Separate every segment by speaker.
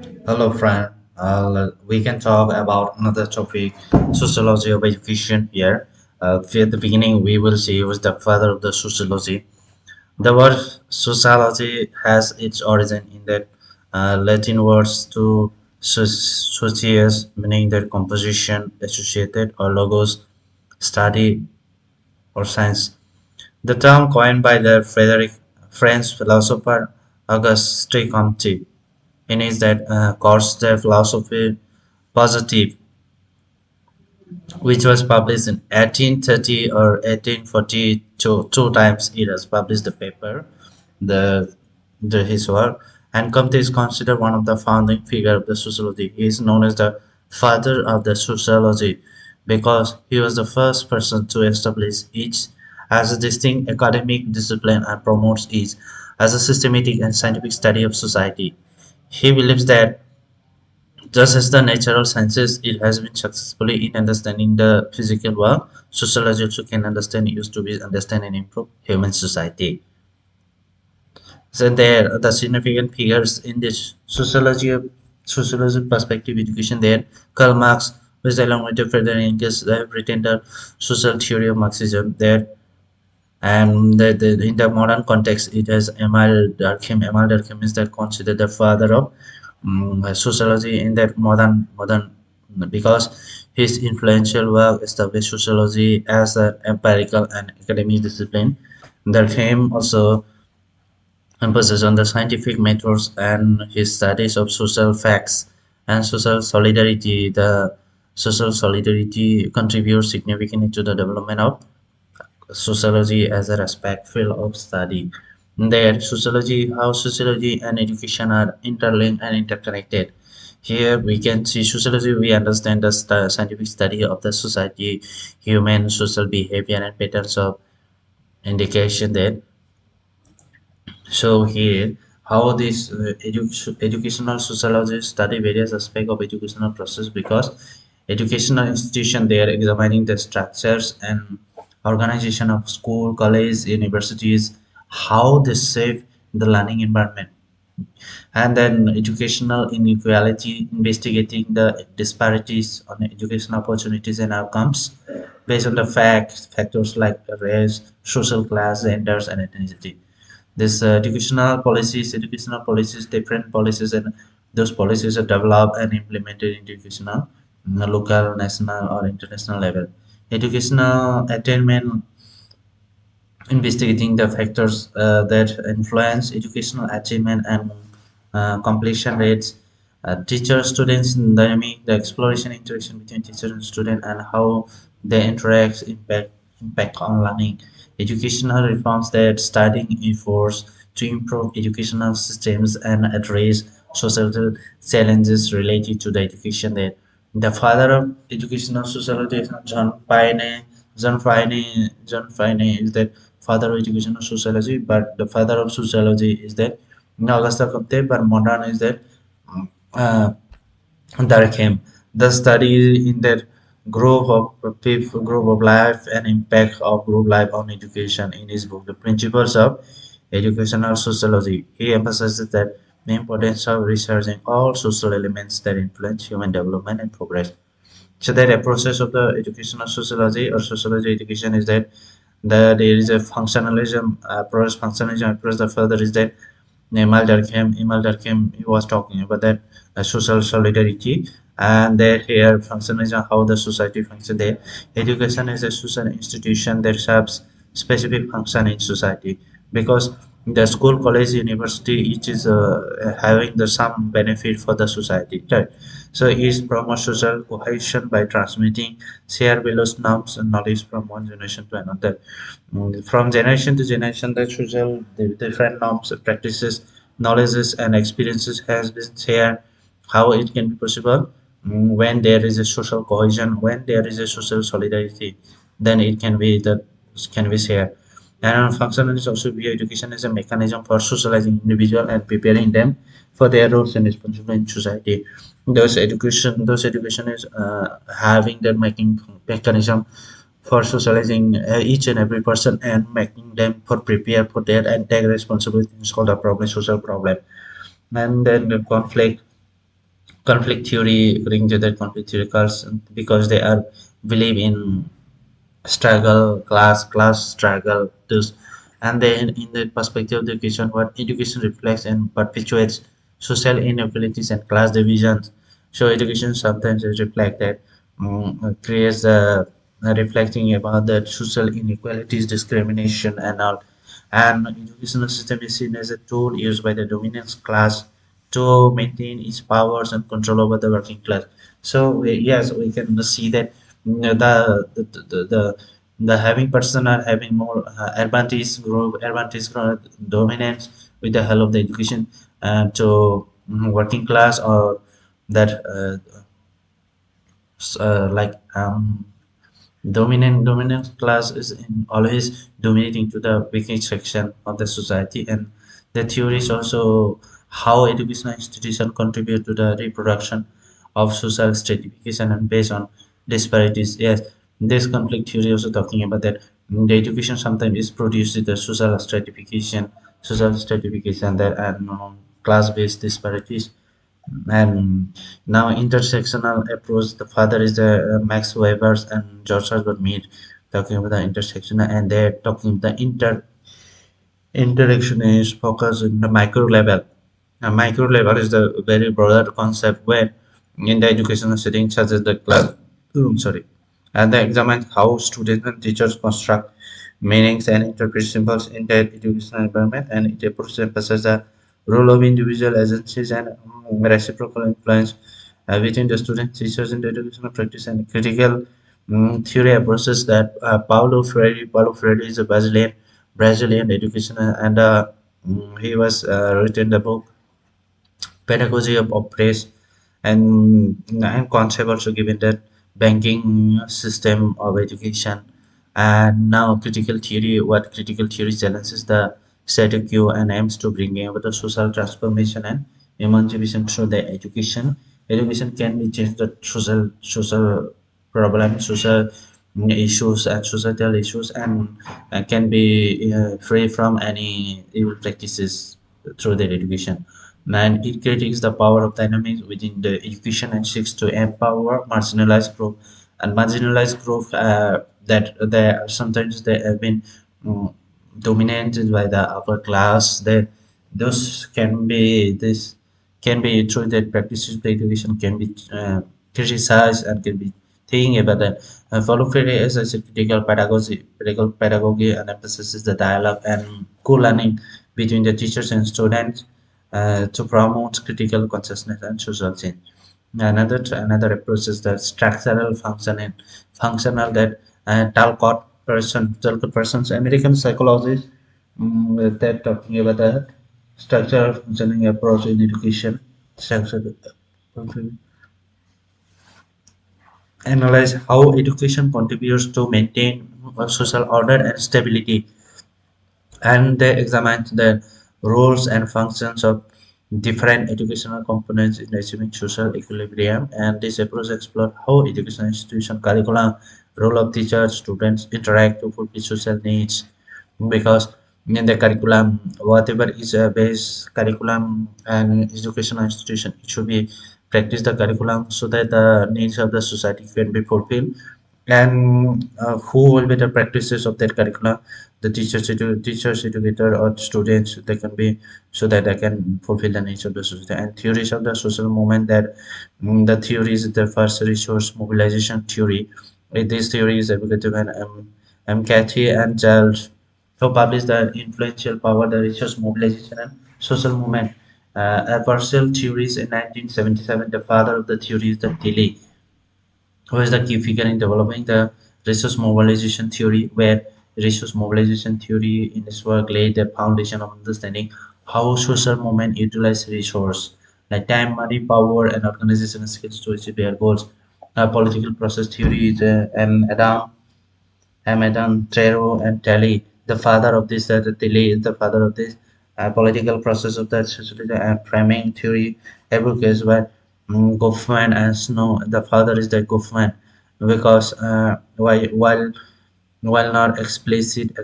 Speaker 1: Hello, friend. We can talk about another topic, sociology of education here. At the beginning, we will see who is the father of the sociology. The word sociology has its origin in the Latin words to socius, meaning their composition, associated, or logos, study, or science. The term coined by the French philosopher Auguste Comte in his that course the philosophy positive, which was published in 1830 or 1842. Two times it has published the paper, the his work, and Comte is considered one of the founding figure of the sociology. He is known as the father of the sociology because he was the first person to establish each as a distinct academic discipline and promotes each as a systematic and scientific study of society. He believes that just as the natural sciences, it has been successfully in understanding the physical world. Sociology also can understand used to be understand and improve human society. So there, the significant figures in this sociology perspective education there, Karl Marx, who is along with the Frederick Engels, they have written the social theory of Marxism there. And in the modern context, it has Emile Durkheim. Emile Durkheim is that considered the father of sociology in that modern because his influential work established sociology as an empirical and academic discipline. Durkheim also emphasis on the scientific methods and his studies of social facts and social solidarity. The social solidarity contributes significantly to the development of sociology as a respect field of study. There, sociology, how sociology and education are interlinked and interconnected. Here we can see sociology, we understand the scientific study of the society, human social behavior and patterns of indication there. So here, how this educational sociologists study various aspects of educational process because educational institution they are examining the structures and organization of school, college, universities, how they shape the learning environment, and then educational inequality, investigating the disparities on education opportunities and outcomes based on the factors like race, social class, genders, and ethnicity. This educational policies, different policies, and those policies are developed and implemented in educational, local, national, or international level. Educational attainment, investigating the factors that influence educational achievement and completion rates, teacher students dynamic, the exploration interaction between teacher and student, and how they interact impact on learning. Educational reforms that studying efforts to improve educational systems and address societal challenges related to the education that the father of educational sociology is John Payne. John Payne is the father of educational sociology, but the father of sociology is that Augusta Comte, but modern is that uh, Durkheim. The study in that group of life and impact of group life on education in his book, The Principles of Educational Sociology. He emphasizes that the importance of researching all social elements that influence human development and progress. So that a process of the educational sociology or sociology education is that there is a functionalism approach. Functionalism approach. The further is that Emile Durkheim, he was talking about that social solidarity, and there here functionalism how the society functions. There, education is a social institution that serves specific function in society because the school, college, university, each is having the some benefit for the society, right? So it promotes social cohesion by transmitting shared values, norms, and knowledge from one generation to another. From generation to generation, the different norms, practices, knowledges, and experiences has been shared. How it can be possible when there is a social cohesion, when there is a social solidarity, then it can be that can be shared. And functional is also view education as a mechanism for socializing individual and preparing them for their roles and responsibility in society. Those education is having that making mechanism for socializing each and every person and making them for prepare for their and take responsibility in solve the problem, social problem. And then the conflict. conflict theory, according to that conflict theory, because they are believe in struggle, class struggle, this, and then in the perspective of education, what education reflects and perpetuates social inequalities and class divisions. So education sometimes is reflected, creates reflecting about the social inequalities, discrimination, and all. And educational system is seen as a tool used by the dominant class to maintain its powers and control over the working class. So yes, we can see that the having person are having more advantage group dominance with the help of the education to working class, or that like dominant class is always dominating to the weaker section of the society. And the theories also how educational institutions contribute to the reproduction of social stratification and based on disparities. Yes, this conflict theory also talking about that the education sometimes is produced with the social stratification that and class-based disparities. And now intersectional approach, the father is the Max Weber's and George Herbert Mead talking about the intersection, and they're talking the interaction is focused in the micro level. A micro level is the very broader concept where in the educational setting such as the classroom, sorry, and they examine how students and teachers construct meanings and interpret symbols in their educational environment, and it emphasizes the role of individual agencies and reciprocal influence between the students, teachers in the educational practice. And critical theory approaches that Paulo Freire is a Brazilian education, and he was written the book pedagogy of praise, and concept also given that banking system of education. And now critical theory, what critical theory challenges the status quo and aims to bring about the social transformation and emancipation through the education can be changed the social problems, social issues and societal issues, and can be free from any evil practices through their education. And it critiques the power of dynamics within the education and seeks to empower marginalized group. And marginalized group that they sometimes they have been um, dominated by the upper class. They those can be this can be through their practices the education can be criticized and can be thinking about that. Follow Freire is a critical pedagogy and emphasizes the dialogue and co-learning between the teachers and students to promote critical consciousness and social change. Another approach is the structural functional that Talcott persons, American psychologists, they're talking about the structural functioning approach in education. Structural analyze how education contributes to maintain social order and stability, and they examined the roles and functions of different educational components in achieving social equilibrium. And this approach explored how educational institution curriculum, role of teachers, students interact to fulfill social needs. Because in the curriculum, whatever is a base curriculum and educational institution, it should be practice the curriculum so that the needs of the society can be fulfilled. And who will be the practices of that curriculum? The teachers, educator, or students. They can be so that they can fulfill the needs of the society. And theories of the social movement, that the theory is the first resource mobilization theory. This theory is evocative and Cathy and Giles, who published the influential power, the resource mobilization and social movement. Partial theories in 1977. The father of the theory is the Tilly, who is the key figure in developing the resource mobilization theory, where resource mobilization theory in this work laid the foundation of understanding how social movement utilize resource like time, money, power, and organizational skills to achieve their goals. Political process theory is Hamadan, Trero, and Talley, the father of this, Tilly is the father of this political process of the society and framing theory advocates by Goffman and Snow. The father is the Goffman because while not explicit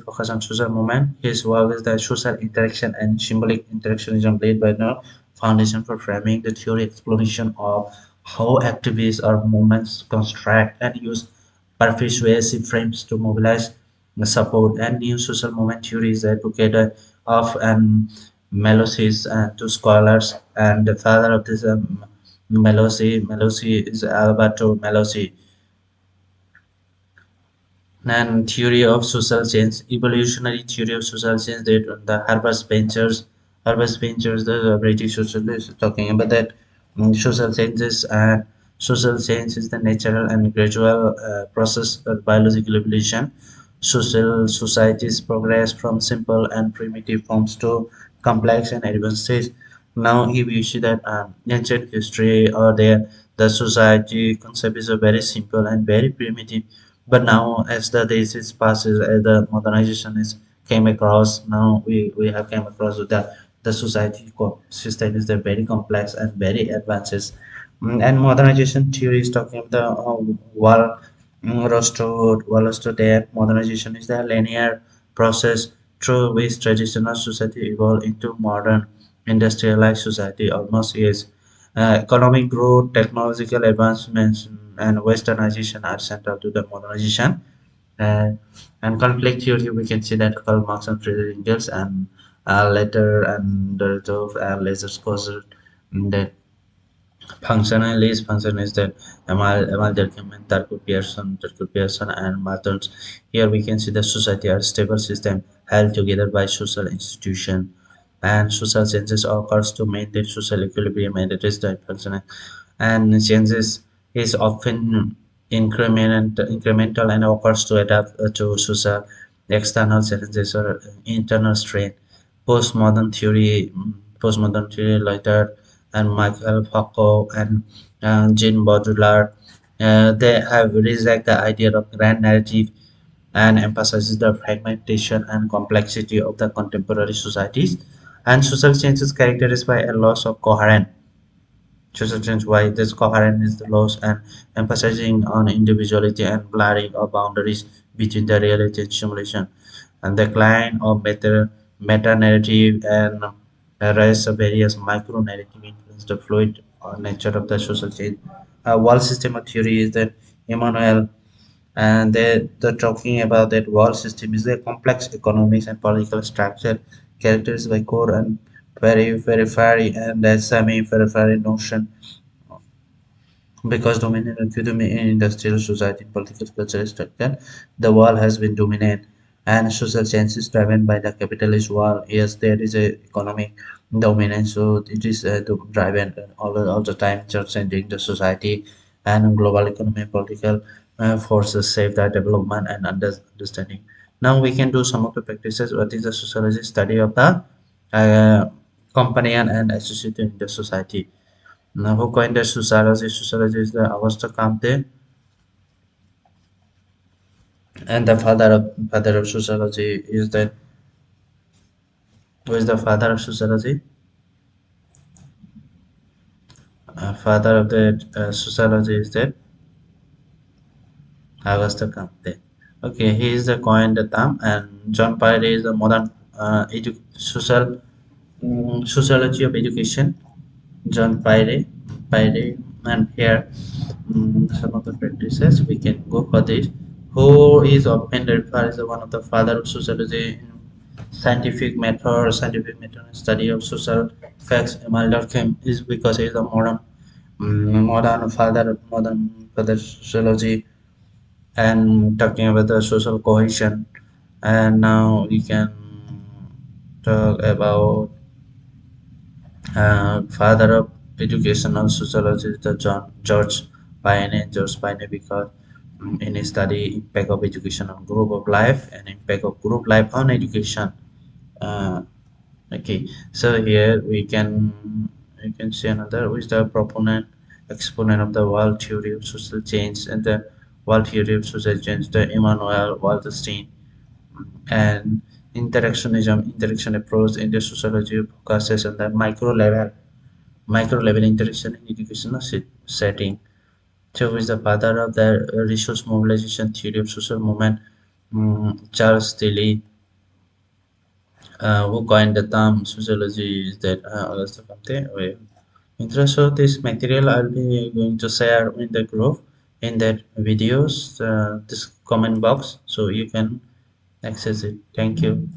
Speaker 1: focus on social movement, his work is the social interaction and symbolic interaction is played by now foundation for framing the theory explanation of how activities or movements construct and use persuasive frames to mobilize the support. And new social movement theory is advocated of and Melosis to scholars, and the father of this Melosi is Alberto Melosi, and theory of social change, evolutionary theory of social change, that the Herbert Spencer's the British socialist talking about that social changes, and social change is the natural and gradual process of biological evolution. Social societies progress from simple and primitive forms to complex and advanced states. Now, if you see that ancient history or the society concept is a very simple and very primitive, but now as the days is passes, as the modernization is came across, now we have came across with the society system is the very complex and very advances. And modernization theory is talking about the wall roster that modernization is the linear process through which traditional society evolved into modern industrialized society almost is. Economic growth, technological advancements, and westernization are central to the modernization. Uh, and conflict theory, we can see that Karl Marx and Friedrich Engels and later and Dorotov and laser Scorsese, that function is that Emile Durkheim and Turco Pearson and Martins. Here we can see the society are stable system held together by social institution, and social changes occurs to maintain social equilibrium and it is the function, and changes is often incremental and occurs to adapt to social external challenges or internal strain. Postmodern theory, postmodern theory later, and Michael Foucault and Jean Baudrillard, they have rejected the idea of grand narrative and emphasizes the fragmentation and complexity of the contemporary societies. And social change is characterized by a loss of coherence. Social change, why this coherence is the loss and emphasizing on individuality and blurring of boundaries between the reality and simulation, and decline of meta narrative and rise of various micro narrative influence the fluid nature of the social change. Wall system of theory is that Emmanuel, and they're talking about that world system is a complex economics and political structure characterized by core and periphery and semi-periphery notion, because dominant in industrial society, political cultural structure, the world has been dominant, and social change is driven by the capitalist world. Yes, there is a economic dominance, so it is driven all the time, just changing the society, and global economic political forces save the development and understanding. Now we can do some of the practices. What is the sociology study of the uh, companion and associated in the society? Now, who coined the sociology? Sociology is the Augusto Comte, and the father of sociology is the who is the father of sociology? Father of the sociology is the Augusto Comte. Okay, he is the coined the term, and John Pyle is the modern sociology of education. John Pyle, and here some of the practices we can go for this. Who is often referred as one of the father of sociology in scientific method and study of social facts. Emile Durkheim is because he is a modern father of sociology, and talking about the social cohesion. And now we can talk about father of educational sociology, the George Payne. George Payne, because in his study impact of education on group of life and impact of group life on education. Uh, okay, so here we can see another who is the proponent exponent of the world theory of social change, and the world theory of social change, the Immanuel Wallerstein. And interaction approach in the sociology focuses on the micro level interaction in educational setting. So is the father of the resource mobilization theory of social movement. Charles Tilly who coined the term sociology is that also something. Interest of this material I'll be going to share in the group in that videos this comment box so you can access it. Thank you.